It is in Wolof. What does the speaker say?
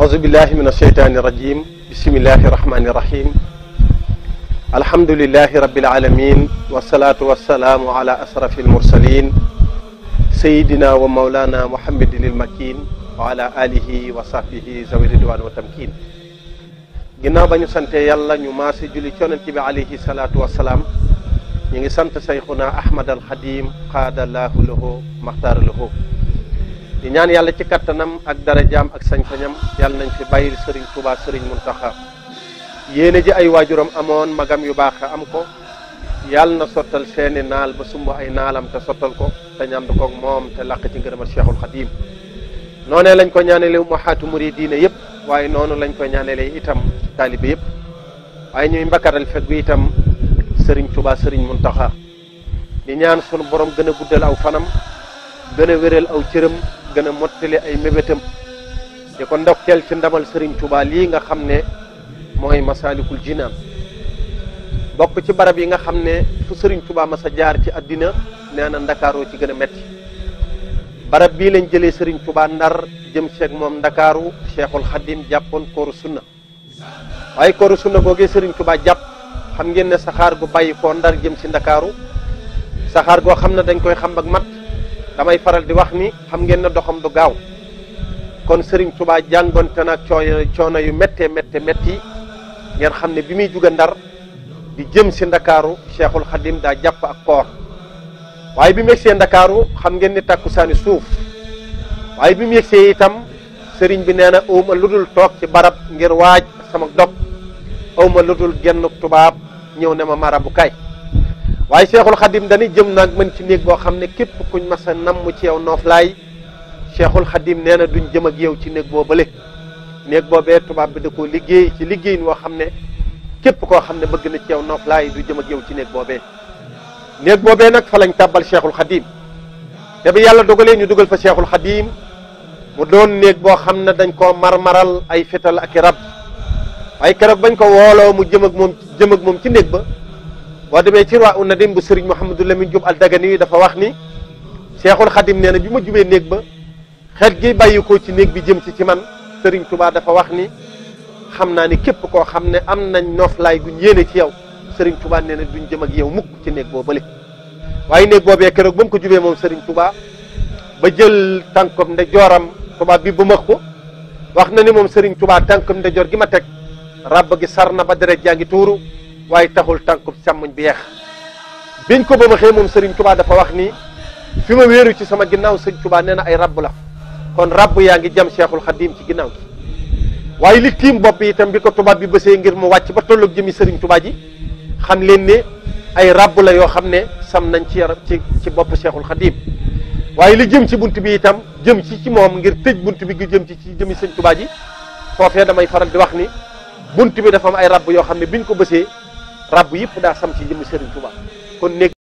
أعوذ بالله من الشيطان الرجيم بسم الله الرحمن الرحيم الحمد لله رب العالمين والصلاة والسلام على أشرف المرسلين سيدنا ومولانا محمد المكين وعلى آله وصحبه ذوي الرضوان والتمكين ginnaaw ba ñu sante yàlla ñu maase julli ci yonent bi alayhi salaatu wassalaam ñu ngi sant sayxuna Ahmad al Xadim xaadallahu lahu maxtaara lahu di ñaan yàlla ci kattanam ak darajaam ak sañ-sañam yàlla nañ fi bàyyil Serigne Touba Serigne Mountakha yéene ji ay waajuram amoon magam yu baax am ko yàlla na sottal seeni naal ba sumb ay naalam te sottal ko te ñànd koog moom te làq ci ngërëmal Cheikhul Khadim noonee lañ ko ñaanale ummahaatu muridiina yëpp waaye noonu lañ ko ñaanale itam taalibe yëpp waaye ñuy mbakkaral feggu itam Serigne Touba Serigne Mountakha di ñaan sunu borom gën a guddal aw fanam gën a wéral aw cëram gën a mottali ay mébétam di ko ndokkeel ci ndamal Serigne Touba lii nga xam ne mooy Masaalikul Jinaan bokk ci barab yi nga xam ne fu Serigne Touba mas a jaar ci àddina nee na ndakaaroo ci gën a metti barab bii lañ jëlee Serigne Touba Ndar jëm seeg moom ndakaaru Cheikhul Khadim jàppoon kooru sunna waaye kooru sunna googee Serigne Touba jàpp xam ngeen ne saxaar gu bàyyi koo Ndar jëm si ndakaaru saxaar goo xam ne dañ koy xam ak mat damay faral di wax ni xam ngeen ne doxam du gaaw kon Serigne Touba jàngonte nag coono yu méttee métti ngeen xam ne bi muy juga Ndar di jëm si ndakaaru Cheikhul Khadim daa jàpp ak koor waaye bi mu yegsee ndakaaru xam ngeen ni takkusaani suuf waaye bi mu yegsee itam Serigne bi nee na awma lu dul toog ci barab ngir waaj sama dog awma lu dul genn tubaab ñëw ne ma marabu kay waaye Cheikhul Khadim dañuy jëm nag mën ci néeg boo xam ne képp kuñ mas a namm ci yow nooflaay Cheikhul Khadim nee na duñ jëm ak yow ci néeg boobale néeg boobee tubaab bi da koo liggéey ci liggéeyin woo xam ne képp koo xam ne bëgg na ci yow nooflaay du jëm ak yow ci néeg boobee nag fa lañ tàbbal Cheikhul Khadim te bi yàlla dogalee ñu dugal fa Cheikhul Khadim mu doon néeg boo xam ne dañ koo marmaral ay fetal ak i rab waaye keroog bañ ko wooloo mu jëm ak moom ci néeg ba boo demee ci waa una dem bu Serigne Mouhamadou Lamine Diop al Dagani dafa wax ni Cheikhul Khadim nee na bi ma jubee néeg ba xeet gi bàyyi ko ci néeg bi jëm ci man Serigne Touba dafa wax ni xam naa ni képp koo xam ne am nañ nooflaay guñ yéene ci yow Serigne Touba nee na duñ jëm ak yow mukk ci néeg boo bële waaye néeg boobee keroog ba mu ko jubee moom Serigne Touba ba jël tànkom ndeyjooram tubaab bi bu max ko wax na ni moom Serigne Touba tànkom ndeyjoor gi ma teg rabb gi sar na ba deret jaa ngi tuuru waaye taxul tànkub càmmoñ bi yeex biñ ko ba ma xëy moom Serigne Touba dafa wax ni fi ma wéeru ci sama ginnaaw Serigne Touba nee na ay rabb la kon rabb yaa ngi jam Cheikhul Khadim ci ginnaaw gi waaye li tiim bopp bi itam bi ko tubaab bi bësee ngir mu wàcc ba tolloog jëmi Serigne Touba ji xam leen ne ay rabb la yoo xam ne sam nañ ci yaram ci bopp Cheikhul Khadim waaye li jëm ci bunt bi itam jëm ci moom ngir tëj bunt bi gi jëm ci jëmi Serigne Touba ji foofee damay faral di wax ni bunt bi dafa am ay rabb yoo xam ne biñ ko bësee rabb yëpp daa sam ci jëmmi Serigne Touba kon néeg